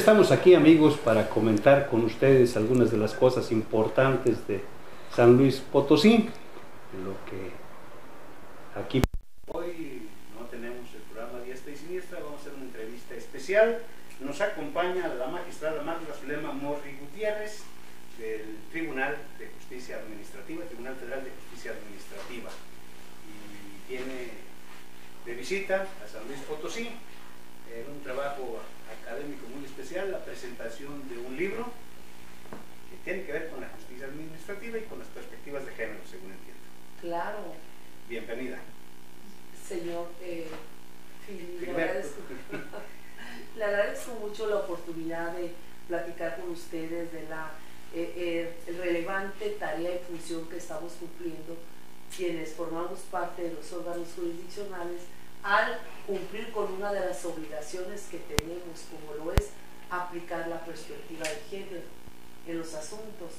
estamos aquí, amigos, para comentar con ustedes algunas de las cosas importantes de San Luis Potosí. Lo que aquí hoy no tenemos el programa Diestra y Siniestra, vamos a hacer una entrevista especial. Nos acompaña la magistrada Magda Zulema Morri Gutiérrez del Tribunal de Justicia Administrativa, Tribunal Federal de Justicia Administrativa, y tiene de visita a San Luis Potosí en un trabajo académico muy especial, la presentación de un libro que tiene que ver con la justicia administrativa y con las perspectivas de género, según entiendo. Claro. Bienvenida. Señor le agradezco mucho la oportunidad de platicar con ustedes de la relevante tarea y función que estamos cumpliendo quienes formamos parte de los órganos jurisdiccionales al cumplir con una de las obligaciones que tenemos, como lo es aplicar la perspectiva de género en los asuntos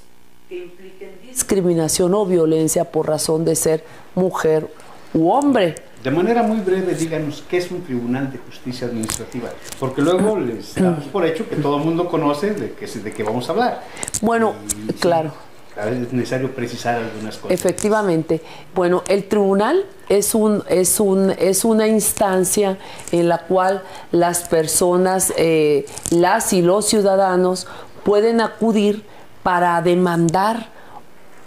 que impliquen discriminación o violencia por razón de ser mujer u hombre. De manera muy breve, díganos, ¿qué es un Tribunal de Justicia Administrativa? Porque luego les damos por hecho que todo el mundo conoce de qué vamos a hablar. Bueno, y, claro. Sí, a veces es necesario precisar algunas cosas. Efectivamente. Bueno, el tribunal es una instancia en la cual las personas, las y los ciudadanos pueden acudir para demandar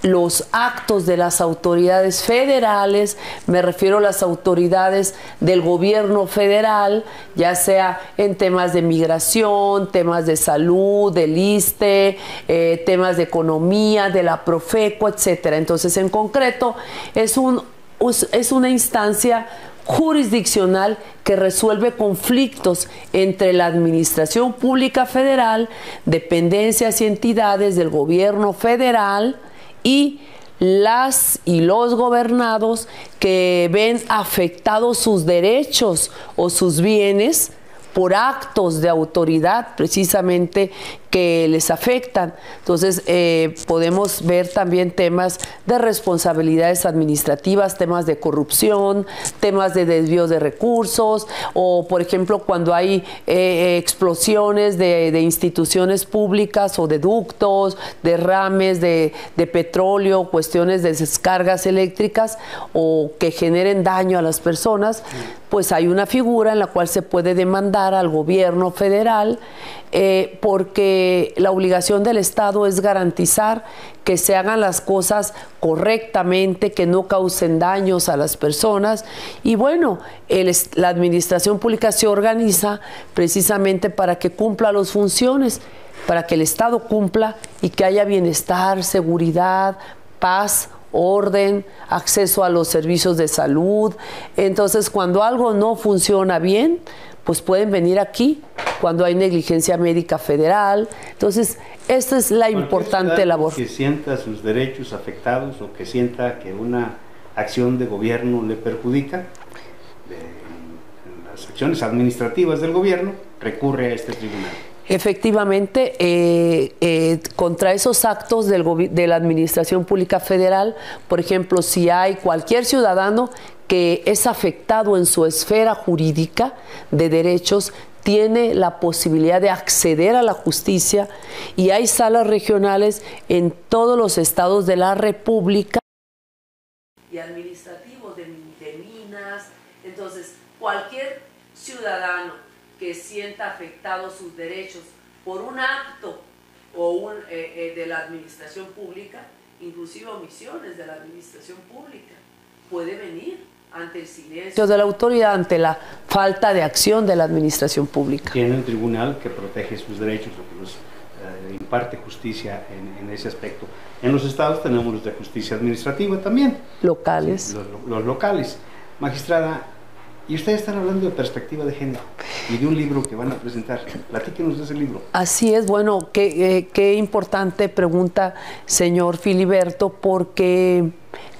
los actos de las autoridades federales. Me refiero a las autoridades del gobierno federal, ya sea en temas de migración, temas de salud, del ISSSTE, temas de economía, de la Profeco, etcétera. Entonces, en concreto, es una instancia jurisdiccional que resuelve conflictos entre la Administración Pública Federal, dependencias y entidades del gobierno federal y las y los gobernados que ven afectados sus derechos o sus bienes por actos de autoridad precisamente que les afectan. Entonces podemos ver también temas de responsabilidades administrativas, temas de corrupción, temas de desvío de recursos, o por ejemplo cuando hay explosiones de instituciones públicas o de ductos, derrames de petróleo, cuestiones de descargas eléctricas o que generen daño a las personas, pues hay una figura en la cual se puede demandar al gobierno federal porque la obligación del Estado es garantizar que se hagan las cosas correctamente, que no causen daños a las personas. Y bueno, la administración pública se organiza precisamente para que cumpla las funciones, para que el Estado cumpla y que haya bienestar, seguridad, paz, orden, acceso a los servicios de salud. Entonces, cuando algo no funciona bien, pues pueden venir aquí cuando hay negligencia médica federal. Entonces, esta es la importante labor. Que sienta sus derechos afectados o que sienta que una acción de gobierno le perjudica, en las acciones administrativas del gobierno, recurre a este tribunal. Efectivamente, contra esos actos de la Administración Pública Federal, por ejemplo, si hay cualquier ciudadano que es afectado en su esfera jurídica de derechos, tiene la posibilidad de acceder a la justicia, y hay salas regionales en todos los estados de la República y administrativos de Minas. Entonces, cualquier ciudadano que sienta afectados sus derechos por un acto o de la administración pública, inclusive omisiones de la administración pública, puede venir ante el silencio de la autoridad, ante la falta de acción de la administración pública. Tiene un tribunal que protege sus derechos, o que los imparte justicia en ese aspecto. En los estados tenemos los de justicia administrativa también. Locales. Sí, los locales. Magistrada, y ustedes están hablando de perspectiva de género y de un libro que van a presentar. Platíquenos de ese libro. Así es, bueno, qué importante pregunta, señor Filiberto, porque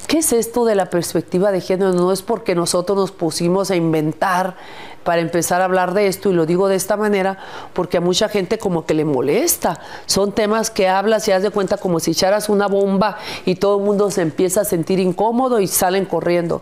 ¿Qué es esto de la perspectiva de género? No es porque nosotros nos pusimos a inventar para empezar a hablar de esto, y lo digo de esta manera porque a mucha gente como que le molesta. Son temas que hablas y haz de cuenta como si echaras una bomba y todo el mundo se empieza a sentir incómodo y salen corriendo.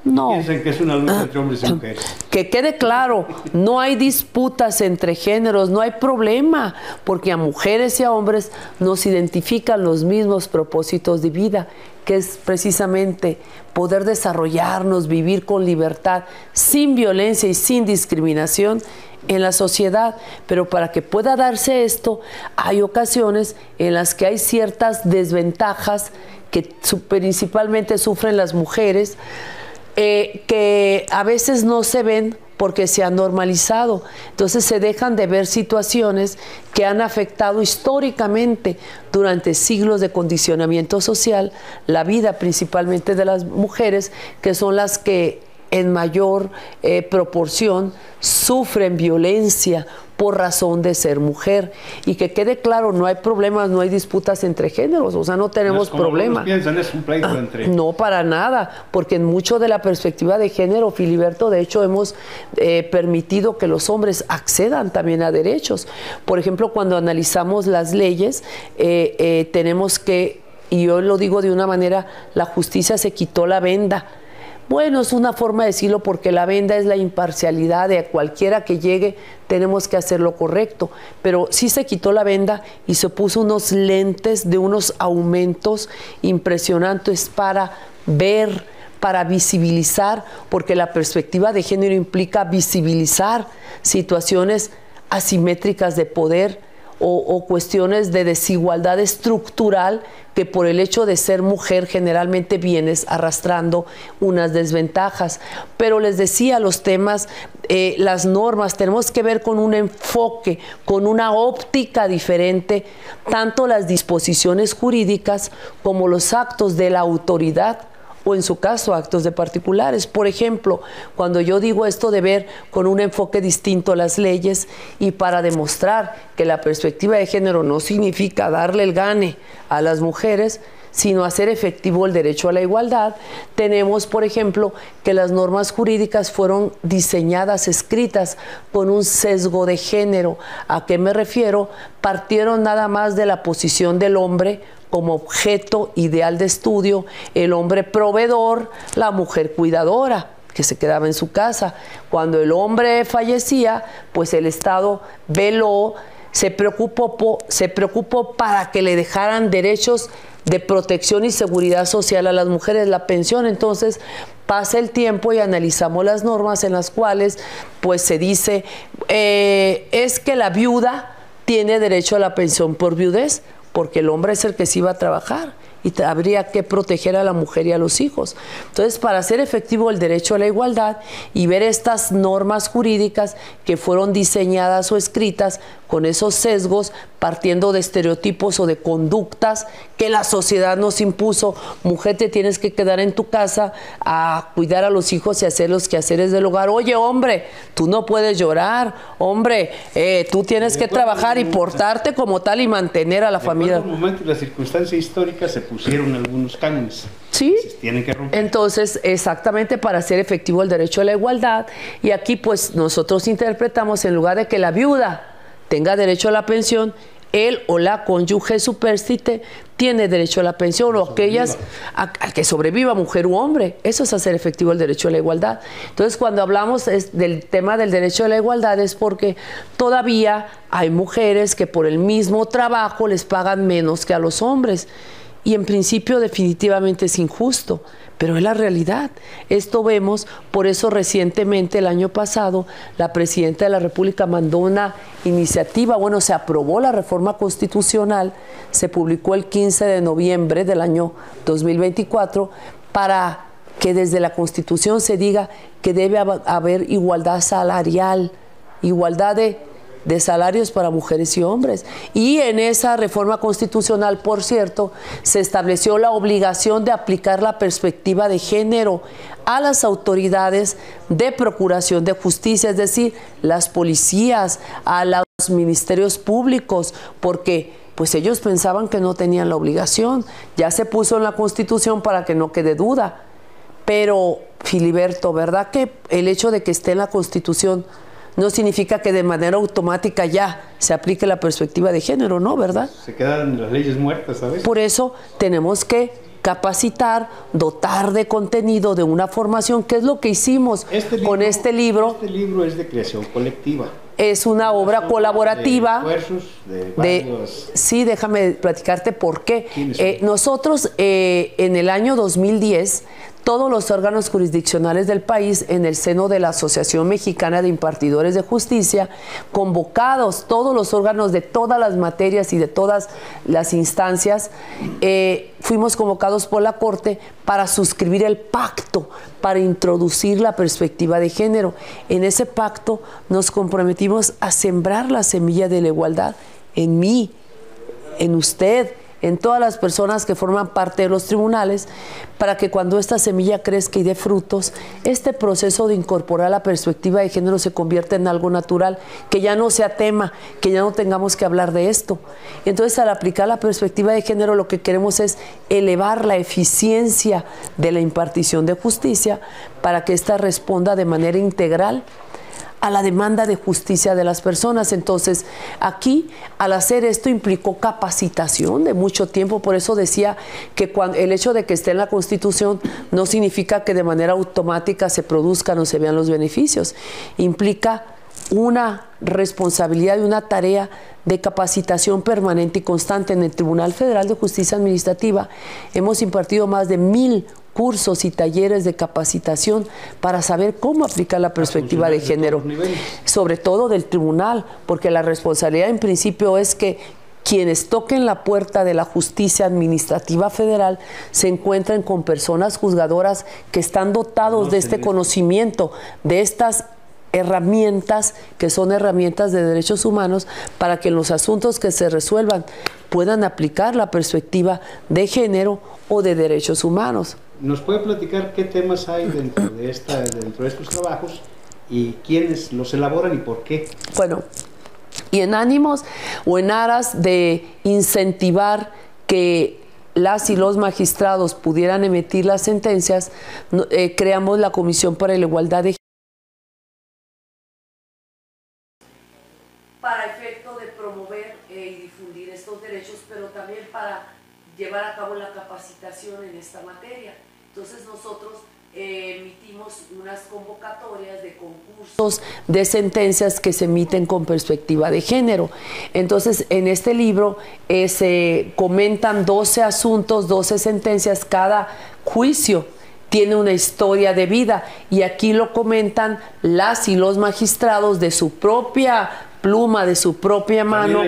No. Piensan que es una lucha entre hombres y mujeres. Que quede claro, no hay disputas entre géneros, no hay problema, porque a mujeres y a hombres nos identifican los mismos propósitos de vida, que es precisamente poder desarrollarnos, vivir con libertad, sin violencia y sin discriminación en la sociedad. Pero para que pueda darse esto, hay ocasiones en las que hay ciertas desventajas que principalmente sufren las mujeres, que a veces no se ven porque se han normalizado. Entonces se dejan de ver situaciones que han afectado históricamente durante siglos de condicionamiento social la vida principalmente de las mujeres, que son las que en mayor proporción sufren violencia por razón de ser mujer. Y que quede claro, no hay problemas, no hay disputas entre géneros, o sea, no tenemos problema. Piensan, es un pleito entre... No, para nada, porque en mucho de la perspectiva de género, Filiberto, de hecho hemos permitido que los hombres accedan también a derechos. Por ejemplo, cuando analizamos las leyes, tenemos que, y yo lo digo de una manera, la justicia se quitó la venda. Bueno, es una forma de decirlo porque la venda es la imparcialidad de cualquiera que llegue, tenemos que hacer lo correcto. Pero sí se quitó la venda y se puso unos lentes de unos aumentos impresionantes para ver, para visibilizar, porque la perspectiva de género implica visibilizar situaciones asimétricas de poder o cuestiones de desigualdad estructural que por el hecho de ser mujer generalmente vienes arrastrando unas desventajas. Pero les decía, los temas, las normas, tenemos que ver con un enfoque, con una óptica diferente, tanto las disposiciones jurídicas como los actos de la autoridad, o en su caso actos de particulares. Por ejemplo, cuando yo digo esto de ver con un enfoque distinto las leyes, y para demostrar que la perspectiva de género no significa darle el gane a las mujeres, sino hacer efectivo el derecho a la igualdad, tenemos, por ejemplo, que las normas jurídicas fueron diseñadas, escritas con un sesgo de género. ¿A qué me refiero? Partieron nada más de la posición del hombre como objeto ideal de estudio, el hombre proveedor, la mujer cuidadora, que se quedaba en su casa. Cuando el hombre fallecía, pues el Estado veló, se preocupó para que le dejaran derechos de protección y seguridad social a las mujeres, la pensión. Entonces pasa el tiempo y analizamos las normas en las cuales pues se dice es que la viuda tiene derecho a la pensión por viudez, porque el hombre es el que se iba a trabajar y habría que proteger a la mujer y a los hijos. Entonces, para hacer efectivo el derecho a la igualdad y ver estas normas jurídicas que fueron diseñadas o escritas con esos sesgos, partiendo de estereotipos o de conductas que la sociedad nos impuso: mujer, te tienes que quedar en tu casa a cuidar a los hijos y hacer los quehaceres del hogar. Oye, hombre, tú no puedes llorar, hombre, tú tienes que trabajar y portarte como tal y mantener a la familia. En algún momento, las circunstancias históricas se pusieron algunos cánones. Sí, tienen que romper. Entonces, exactamente, para hacer efectivo el derecho a la igualdad. Y aquí pues nosotros interpretamos, en lugar de que la viuda tenga derecho a la pensión, él o la cónyuge supérstite tiene derecho a la pensión, o aquellas a que sobreviva, mujer u hombre. Eso es hacer efectivo el derecho a la igualdad. Entonces, cuando hablamos del tema del derecho a la igualdad, es porque todavía hay mujeres que por el mismo trabajo les pagan menos que a los hombres. Y en principio definitivamente es injusto, pero es la realidad. Esto vemos, por eso recientemente, el año pasado, la Presidenta de la República mandó una iniciativa, bueno, se aprobó la reforma constitucional, se publicó el 15 de noviembre del año 2024, para que desde la Constitución se diga que debe haber igualdad salarial, igualdad de salarios para mujeres y hombres. Y en esa reforma constitucional, por cierto, se estableció la obligación de aplicar la perspectiva de género a las autoridades de procuración de justicia, es decir, las policías, a los ministerios públicos, porque pues ellos pensaban que no tenían la obligación. Ya se puso en la Constitución para que no quede duda. Pero, Filiberto, ¿verdad que el hecho de que esté en la Constitución no significa que de manera automática ya se aplique la perspectiva de género, ¿no? ¿Verdad? Se quedan las leyes muertas, ¿sabes? Por eso tenemos que capacitar, dotar de contenido, de una formación, que es lo que hicimos con este libro. Este libro es de creación colectiva. Es una obra colaborativa. De esfuerzos de varios... Sí, déjame platicarte por qué. Nosotros en el año 2010, todos los órganos jurisdiccionales del país, en el seno de la Asociación Mexicana de Impartidores de Justicia, convocados todos los órganos de todas las materias y de todas las instancias, fuimos convocados por la Corte para suscribir el pacto, para introducir la perspectiva de género. En ese pacto nos comprometimos a sembrar la semilla de la igualdad en mí, en usted, en todas las personas que forman parte de los tribunales, para que cuando esta semilla crezca y dé frutos, este proceso de incorporar la perspectiva de género se convierta en algo natural, que ya no sea tema, que ya no tengamos que hablar de esto. Entonces, al aplicar la perspectiva de género, lo que queremos es elevar la eficiencia de la impartición de justicia para que ésta responda de manera integral a la demanda de justicia de las personas. Entonces, aquí, al hacer esto, implicó capacitación de mucho tiempo. Por eso decía que el hecho de que esté en la Constitución no significa que de manera automática se produzcan o se vean los beneficios. Implica una responsabilidad y una tarea de capacitación permanente y constante. En el Tribunal Federal de Justicia Administrativa hemos impartido más de 1000 cursos y talleres de capacitación para saber cómo aplicar la perspectiva de género, sobre todo del tribunal, porque la responsabilidad en principio es que quienes toquen la puerta de la justicia administrativa federal se encuentren con personas juzgadoras que están dotados de este conocimiento, de estas herramientas que son herramientas de derechos humanos, para que en los asuntos que se resuelvan puedan aplicar la perspectiva de género o de derechos humanos. ¿Nos puede platicar qué temas hay dentro de estos trabajos y quiénes los elaboran y por qué? Bueno, y en ánimos o en aras de incentivar que las y los magistrados pudieran emitir las sentencias, creamos la Comisión para la Igualdad de Género para efecto de promover y difundir estos derechos, pero también para llevar a cabo la capacitación en esta materia. Entonces nosotros emitimos unas convocatorias de concursos de sentencias que se emiten con perspectiva de género. Entonces, en este libro se comentan 12 asuntos, 12 sentencias. Cada juicio tiene una historia de vida y aquí lo comentan las y los magistrados de su propia pluma, de su propia mano.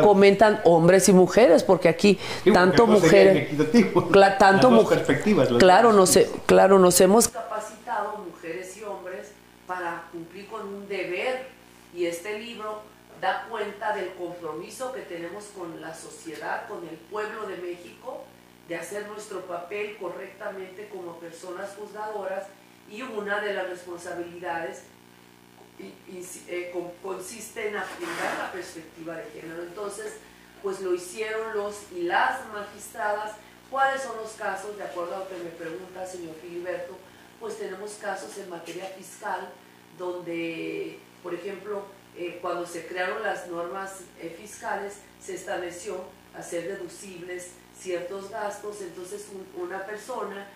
Comentan hombres y mujeres, porque aquí tanto mujeres, claro, nos hemos capacitado mujeres y hombres para cumplir con un deber, y este libro da cuenta del compromiso que tenemos con la sociedad, con el pueblo de México, de hacer nuestro papel correctamente como personas juzgadoras, y una de las responsabilidades consiste en aplicar la perspectiva de género. Entonces, pues lo hicieron los y las magistradas. ¿Cuáles son los casos? De acuerdo a lo que me pregunta, señor Filiberto, pues tenemos casos en materia fiscal donde, por ejemplo, cuando se crearon las normas fiscales, se estableció hacer deducibles ciertos gastos. Entonces una persona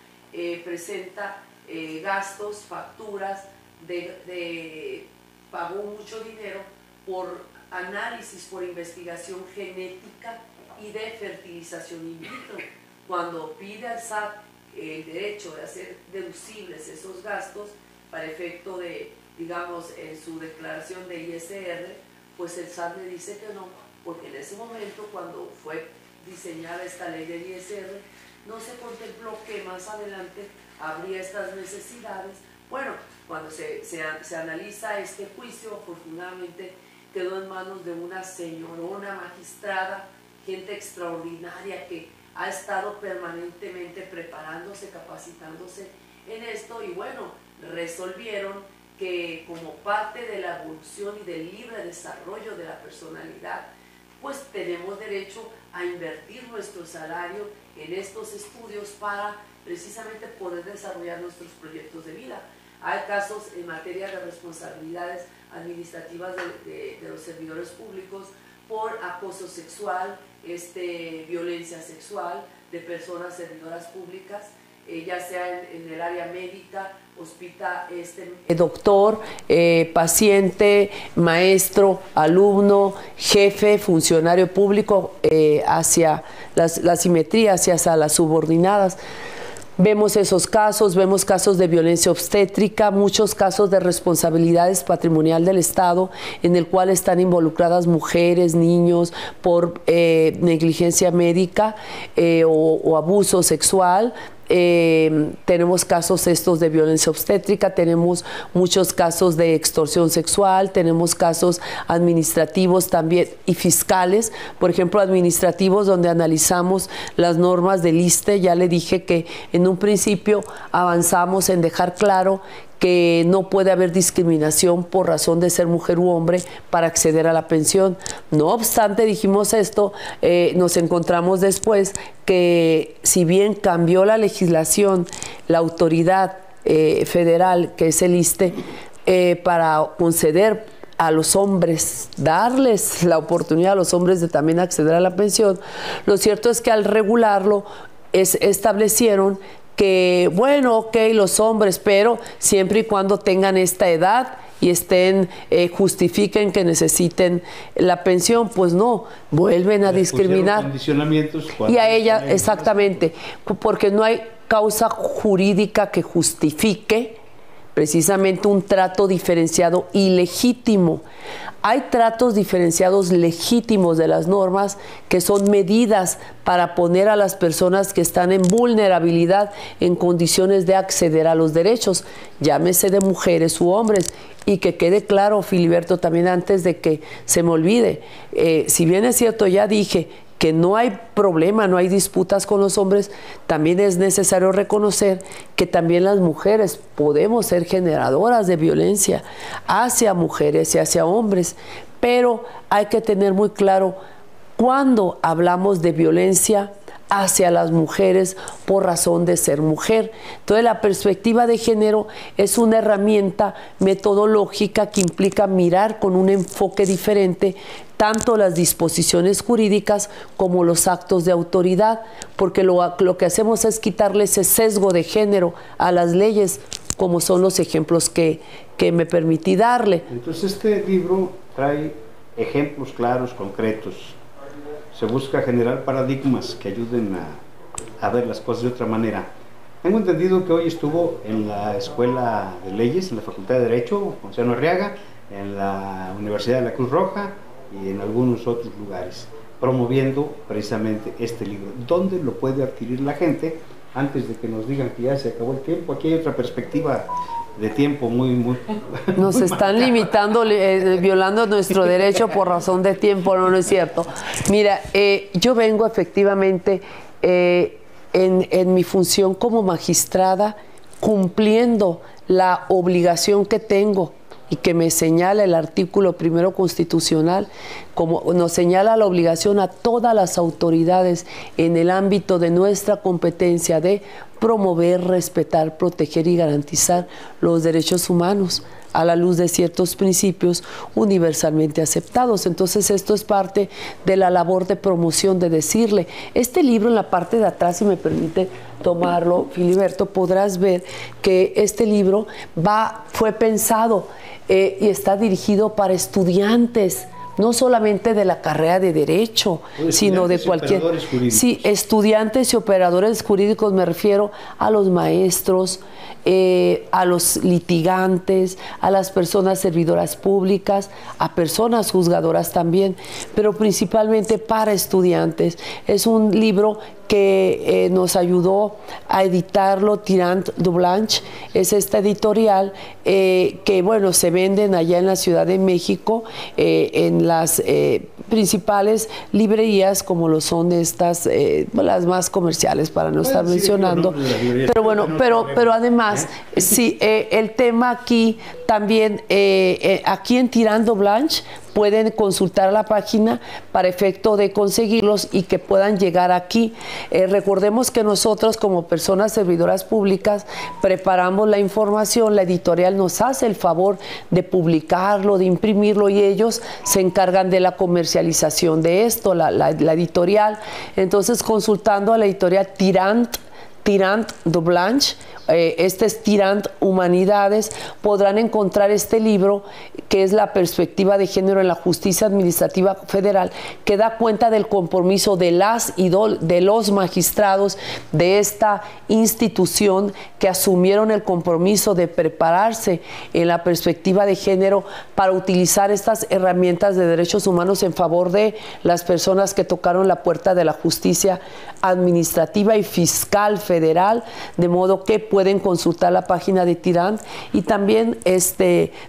presenta gastos, facturas, pagó mucho dinero por análisis, por investigación genética y de fertilización in vitro. Cuando pide al SAT el derecho de hacer deducibles esos gastos para efecto de, digamos, en su declaración de ISR, pues el SAT le dice que no, porque en ese momento, cuando fue diseñada esta ley del ISR, no se contempló que más adelante habría estas necesidades. Bueno, cuando se analiza este juicio, afortunadamente quedó en manos de una señorona magistrada, gente extraordinaria que ha estado permanentemente preparándose, capacitándose en esto, y bueno, resolvieron que como parte de la evolución y del libre desarrollo de la personalidad, pues tenemos derecho a invertir nuestro salario en estos estudios para precisamente poder desarrollar nuestros proyectos de vida. Hay casos en materia de responsabilidades administrativas de los servidores públicos por acoso sexual, violencia sexual de personas servidoras públicas, ya sea en el área médica, hospital, doctor, paciente, maestro, alumno, jefe, funcionario público, hacia la simetría, hacia las subordinadas. Vemos esos casos, vemos casos de violencia obstétrica, muchos casos de responsabilidades patrimonial del Estado, en el cual están involucradas mujeres, niños, por negligencia médica o abuso sexual. Tenemos casos estos de violencia obstétrica, tenemos muchos casos de extorsión sexual, tenemos casos administrativos también y fiscales, por ejemplo administrativos donde analizamos las normas del ISSSTE. Ya le dije que en un principio avanzamos en dejar claro que no puede haber discriminación por razón de ser mujer u hombre para acceder a la pensión. No obstante, dijimos esto, nos encontramos después que si bien cambió la legislación, la autoridad federal, que es el ISSSTE, para conceder a los hombres, darles la oportunidad a los hombres de también acceder a la pensión, lo cierto es que al regularlo establecieron que, bueno, ok, los hombres, pero siempre y cuando tengan esta edad y justifiquen que necesiten la pensión, pues no, vuelven a discriminar. Condicionamientos y a ella, exactamente, porque no hay causa jurídica que justifique precisamente un trato diferenciado ilegítimo. Hay tratos diferenciados legítimos de las normas que son medidas para poner a las personas que están en vulnerabilidad en condiciones de acceder a los derechos, llámese de mujeres u hombres. Y que quede claro, Filiberto, también antes de que se me olvide, si bien es cierto, ya dije que no hay problema, no hay disputas con los hombres, también es necesario reconocer que también las mujeres podemos ser generadoras de violencia hacia mujeres y hacia hombres, pero hay que tener muy claro cuando hablamos de violencia hacia las mujeres por razón de ser mujer. Entonces la perspectiva de género es una herramienta metodológica que implica mirar con un enfoque diferente tanto las disposiciones jurídicas como los actos de autoridad, porque lo que hacemos es quitarle ese sesgo de género a las leyes, como son los ejemplos que me permití darle. Entonces este libro trae ejemplos claros, concretos. Se busca generar paradigmas que ayuden a ver las cosas de otra manera. Tengo entendido que hoy estuvo en la Escuela de Leyes, en la Facultad de Derecho, Gonzalo Arriaga, en la Universidad de la Cruz Roja y en algunos otros lugares, promoviendo precisamente este libro. ¿Dónde lo puede adquirir la gente? Antes de que nos digan que ya se acabó el tiempo, aquí hay otra perspectiva de tiempo muy nos muy están marcada, limitando, violando nuestro derecho por razón de tiempo. No es cierto. Mira, yo vengo efectivamente en mi función como magistrada cumpliendo la obligación que tengo y que me señala el artículo 1 constitucional, como nos señala la obligación a todas las autoridades en el ámbito de nuestra competencia de promover, respetar, proteger y garantizar los derechos humanos a la luz de ciertos principios universalmente aceptados. Entonces esto es parte de la labor de promoción, de decirle, este libro en la parte de atrás, si me permite tomarlo, Filiberto, podrás ver que este libro fue pensado y está dirigido para estudiantes, no solamente de la carrera de Derecho, sino de cualquier... Sí, estudiantes y operadores jurídicos, me refiero a los maestros, a los litigantes, a las personas servidoras públicas, a personas juzgadoras también, pero principalmente para estudiantes. Es un libro que nos ayudó a editarlo, Tirant du Blanche, es esta editorial que, bueno, se venden allá en la Ciudad de México, en las principales librerías, como lo son estas, las más comerciales, para no estar mencionando. Pero bueno, pero además, sí, el tema aquí también, aquí en Tirant du Blanche, pueden consultar la página para efecto de conseguirlos y que puedan llegar aquí. Recordemos que nosotros, como personas servidoras públicas, preparamos la información, la editorial nos hace el favor de publicarlo, de imprimirlo, y ellos se encargan de la comercialización de esto, la editorial. Entonces, consultando a la editorial Tirant du Blanche, este es Tirant Humanidades, podrán encontrar este libro, que es La perspectiva de género en la justicia administrativa federal, que da cuenta del compromiso de las y de los magistrados de esta institución, que asumieron el compromiso de prepararse en la perspectiva de género para utilizar estas herramientas de derechos humanos en favor de las personas que tocaron la puerta de la justicia administrativa y fiscal federal, de modo que pueden consultar la página de Tirant. Y también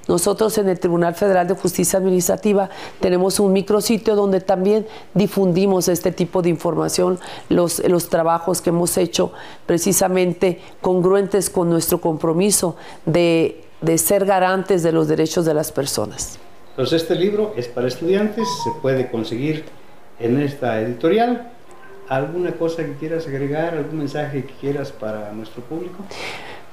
nosotros en el Tribunal Federal de Justicia Administrativa tenemos un micrositio donde también difundimos este tipo de información, los trabajos que hemos hecho precisamente congruentes con nuestro compromiso de ser garantes de los derechos de las personas. Entonces, este libro es para estudiantes, se puede conseguir en esta editorial. ¿Alguna cosa que quieras agregar, algún mensaje que quieras para nuestro público?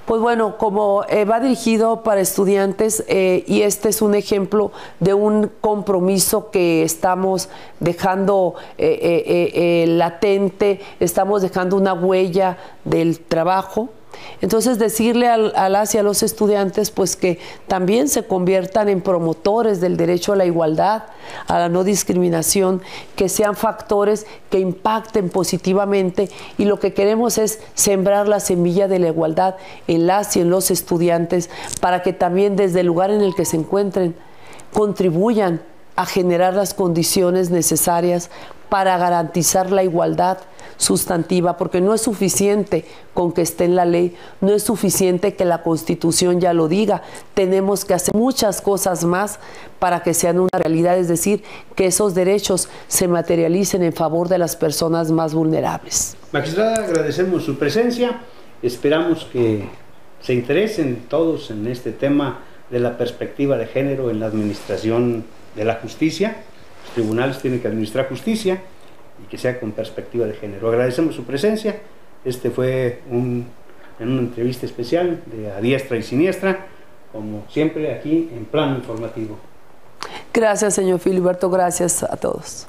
Pues bueno, como va dirigido para estudiantes, y este es un ejemplo de un compromiso que estamos dejando latente, estamos dejando una huella del trabajo. Entonces, decirle a las y a los estudiantes, pues, que también se conviertan en promotores del derecho a la igualdad, a la no discriminación, que sean factores que impacten positivamente, y lo que queremos es sembrar la semilla de la igualdad en las y en los estudiantes, para que también desde el lugar en el que se encuentren contribuyan a generar las condiciones necesarias para garantizar la igualdad sustantiva, porque no es suficiente con que esté en la ley, no es suficiente que la Constitución ya lo diga, tenemos que hacer muchas cosas más para que sean una realidad, es decir, que esos derechos se materialicen en favor de las personas más vulnerables. Magistrada, agradecemos su presencia, esperamos que se interesen todos en este tema de la perspectiva de género en la administración de la justicia. Los tribunales tienen que administrar justicia y que sea con perspectiva de género. Agradecemos su presencia. Este fue en una entrevista especial de A Diestra y Siniestra, como siempre aquí en Plano Informativo. Gracias, señor Filiberto, gracias a todos.